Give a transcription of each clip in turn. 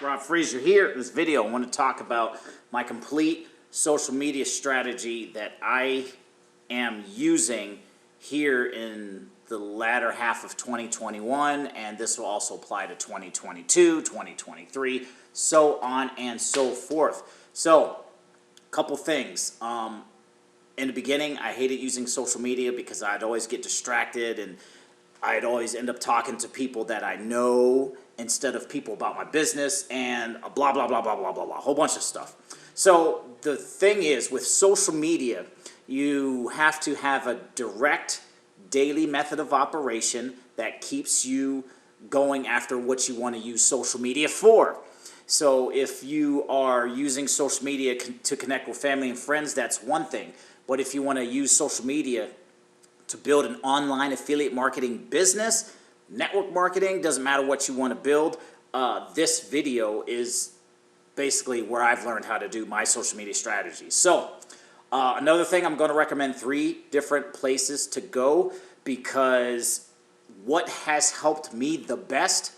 Rob Frazier here. In this video, I want to talk about my complete social media strategy that I am using here in the latter half of 2021, and this will also apply to 2022, 2023, so on and so forth. So, a couple things. In the beginning, I hated using social media because I'd always get distracted and I'd always end up talking to people that I know instead of people about my business and blah, blah, blah, blah, blah, blah, blah, a whole bunch of stuff. So the thing is, with social media, you have to have a direct daily method of operation that keeps you going after what you want to use social media for. So if you are using social media to connect with family and friends, that's one thing. But if you want to use social media to build an online affiliate marketing business, network marketing, doesn't matter what you want to build, this video is basically where I've learned how to do my social media strategy. So another thing, I'm going to recommend 3 different places to go, because what has helped me the best,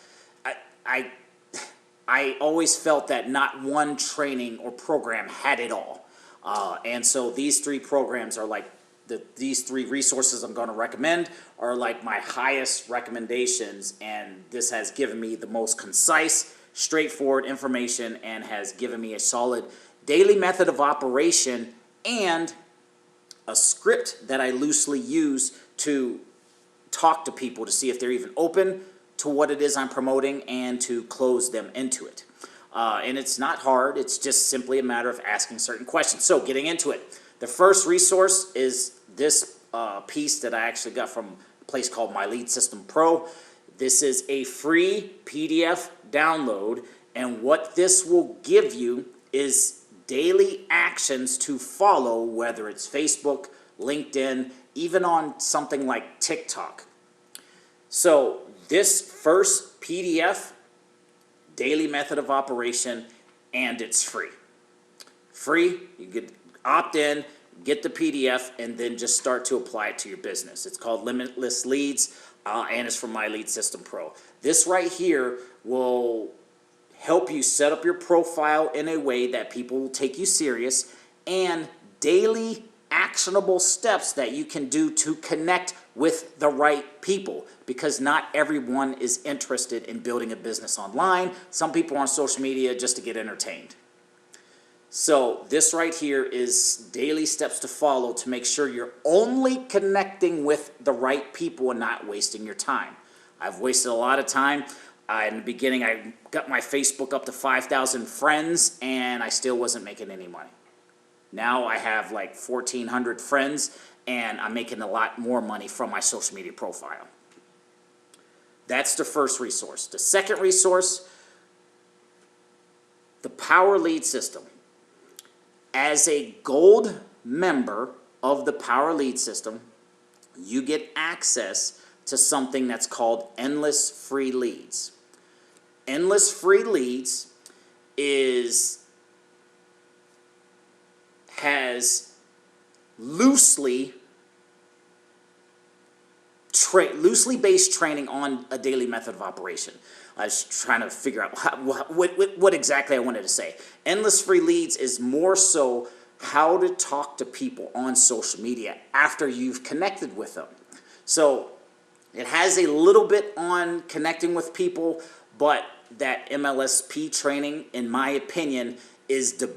I always felt that not one training or program had it all. And so these 3 programs are like, these 3 resources I'm going to recommend are like my highest recommendations, and this has given me the most concise, straightforward information and has given me a solid daily method of operation and a script that I loosely use to talk to people to see if they're even open to what it is I'm promoting and to close them into it. And it's not hard, it's just simply a matter of asking certain questions. So getting into it. The first resource is this piece that I actually got from a place called My Lead System Pro. This is a free PDF download, and what this will give you is daily actions to follow, whether it's Facebook, LinkedIn, even on something like TikTok. So this first PDF, daily method of operation, and it's free. Free, you get opt in, get the PDF, and then just start to apply it to your business. It's called Limitless Leads, and it's from My Lead System Pro. This right here will help you set up your profile in a way that people will take you serious, and daily actionable steps that you can do to connect with the right people, because not everyone is interested in building a business online. Some people are on social media just to get entertained. So this right here is daily steps to follow to make sure you're only connecting with the right people and not wasting your time. I've wasted a lot of time. In the beginning, I got my Facebook up to 5,000 friends, and I still wasn't making any money. Now I have like 1,400 friends, and I'm making a lot more money from my social media profile. That's the first resource. The second resource, the Power Lead System. As a gold member of the Power Lead System, you get access to something that's called Endless Free Leads. Endless Free Leads has loosely based training on a daily method of operation. I was trying to figure out what exactly I wanted to say. Endless Free Leads is more so how to talk to people on social media after you've connected with them. So it has a little bit on connecting with people, but that MLSP training, in my opinion, is the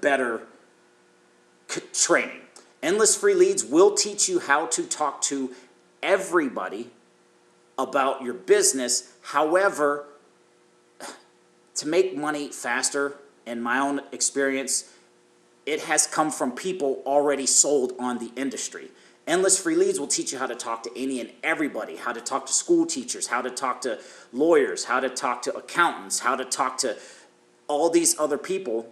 better training. Endless Free Leads will teach you how to talk to everybody about your business. However, to make money faster, in my own experience, it has come from people already sold on the industry. Endless Free Leads will teach you how to talk to any and everybody, how to talk to school teachers, how to talk to lawyers, how to talk to accountants, how to talk to all these other people,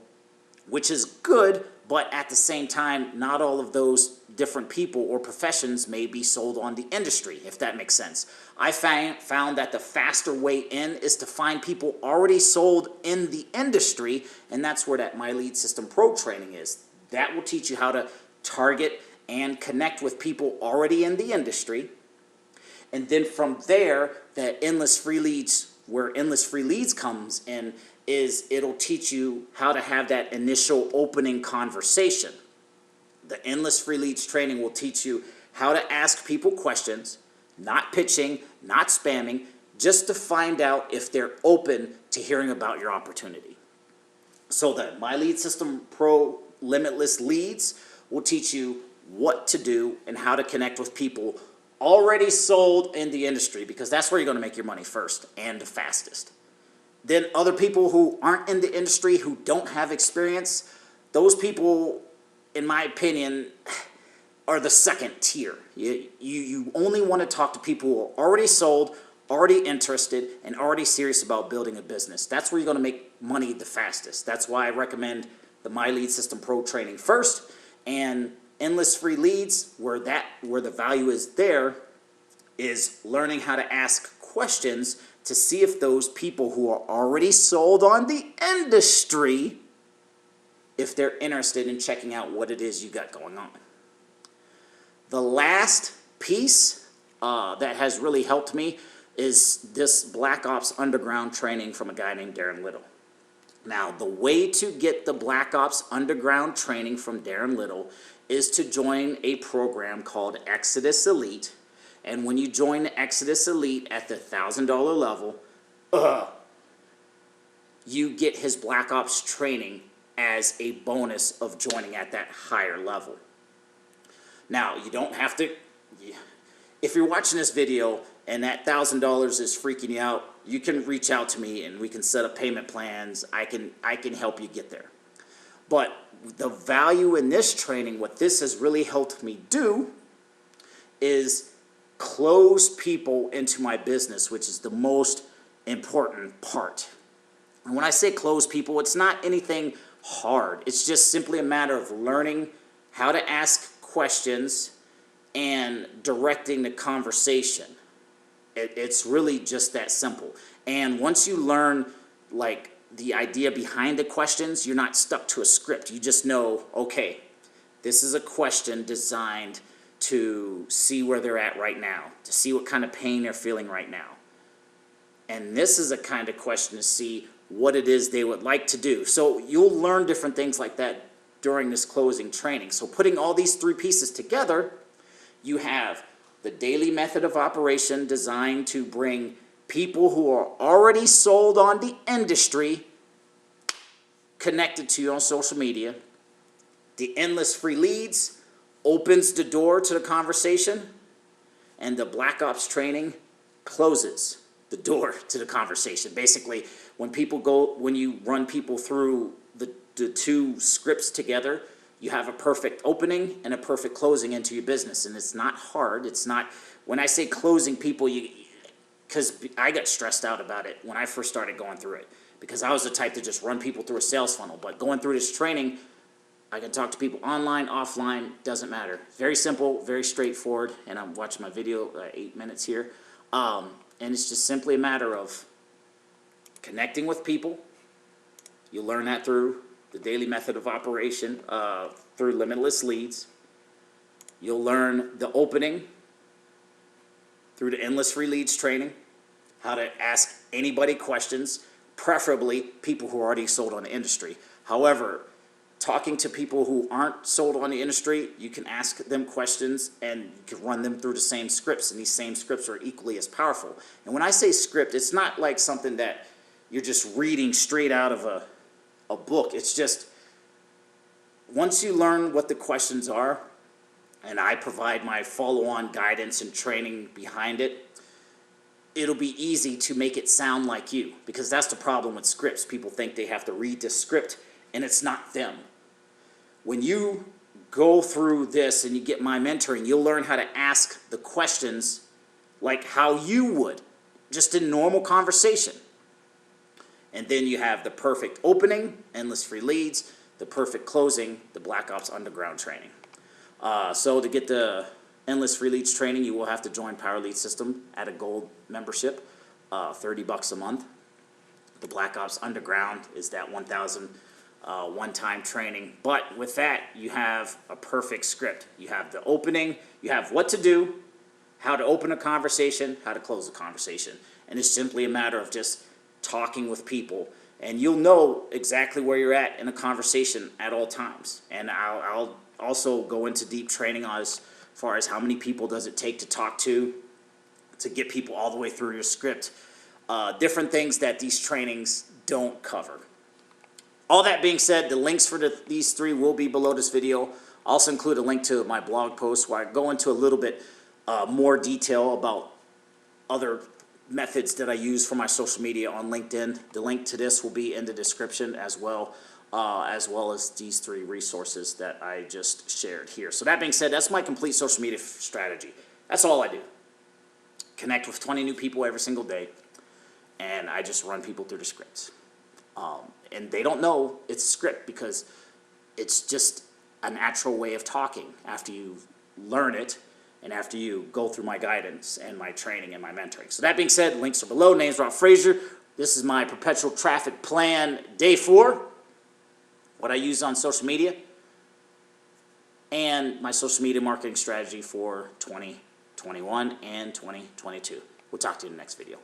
which is good, but at the same time, not all of those different people or professions may be sold on the industry, if that makes sense. I found that the faster way in is to find people already sold in the industry, and that's where that My Lead System Pro training is. That will teach you how to target and connect with people already in the industry. And then from there, that Endless Free Leads where Endless Free Leads comes in is it'll teach you how to have that initial opening conversation. The Endless Free Leads training will teach you how to ask people questions, not pitching, not spamming, just to find out if they're open to hearing about your opportunity. So the My Lead System Pro Limitless Leads will teach you what to do and how to connect with people already sold in the industry, because that's where you're going to make your money first and the fastest. Then other people who aren't in the industry, who don't have experience, those people, in my opinion, are the second tier. You only want to talk to people who are already sold, already interested, and already serious about building a business. That's where you're going to make money the fastest. That's why I recommend the My Lead System Pro training first, and Endless Free Leads, where the value is there, is learning how to ask questions to see if those people who are already sold on the industry, if they're interested in checking out what it is you got going on. The last piece that has really helped me is this Black Ops Underground training from a guy named Darren Little. Now, the way to get the Black Ops Underground training from Darren Little is to join a program called Exitus Elite. And when you join the Exitus Elite at the $1,000 level, you get his Black Ops training as a bonus of joining at that higher level. Now, you don't have to, if you're watching this video and that $1,000 is freaking you out, you can reach out to me and we can set up payment plans. I can help you get there. But the value in this training, what this has really helped me do, is close people into my business, which is the most important part. And when I say close people, it's not anything hard. It's just simply a matter of learning how to ask questions and directing the conversation. It's really just that simple. And once you learn like the idea behind the questions, you're not stuck to a script. You just know, okay, this is a question designed to see where they're at right now, to see what kind of pain they're feeling right now. And this is a kind of question to see what it is they would like to do. So you'll learn different things like that during this closing training. So putting all these three pieces together, you have the daily method of operation designed to bring people who are already sold on the industry connected to you on social media. The Endless Free Leads opens the door to the conversation, and the Black Ops training closes the door to the conversation. Basically, when you run people through the two scripts together, you have a perfect opening and a perfect closing into your business. And it's not hard. It's not, when I say closing people, because I got stressed out about it when I first started going through it, because I was the type to just run people through a sales funnel. But going through this training, I can talk to people online, offline, doesn't matter. Very simple, very straightforward. And I'm watching my video, 8 minutes here. And it's just simply a matter of connecting with people. You'll learn that through the daily method of operation, through Limitless Leads. You'll learn the opening through the Endless Free Leads training, how to ask anybody questions, preferably people who are already sold on the industry. However, talking to people who aren't sold on the industry, you can ask them questions and you can run them through the same scripts, and these same scripts are equally as powerful. And when I say script, it's not like something that you're just reading straight out of a book. It's just, once you learn what the questions are, and I provide my follow-on guidance and training behind it, it'll be easy to make it sound like you, because that's the problem with scripts. People think they have to read the script, and it's not them. When you go through this and you get my mentoring, you'll learn how to ask the questions like how you would, just in normal conversation. And then you have the perfect opening, Endless Free Leads, the perfect closing, the Black Ops Underground training. So to get the Endless Free Leads training, you will have to join Power Lead System at a gold membership, $30 a month. The Black Ops Underground is that $1,000 one-time training. But with that, you have a perfect script. You have the opening, you have what to do, how to open a conversation, how to close a conversation. and it's simply a matter of just talking with people, and you'll know exactly where you're at in a conversation at all times. And I'll also go into deep training as far as how many people does it take to talk to get people all the way through your script. Different things that these trainings don't cover. All that being said, the links for these three will be below this video. I'll also include a link to my blog post where I go into a little bit more detail about other methods that I use for my social media on LinkedIn. The link to this will be in the description as well as these three resources that I just shared here. So that being said, that's my complete social media strategy. That's all I do. Connect with 20 new people every single day, and I just run people through the scripts. And they don't know it's a script because it's just a natural way of talking after you learn it and after you go through my guidance and my training and my mentoring. So that being said, links are below. Name's Rob Frazier. This is my Perpetual Traffic Plan Day 4, what I use on social media, and my social media marketing strategy for 2021 and 2022. We'll talk to you in the next video.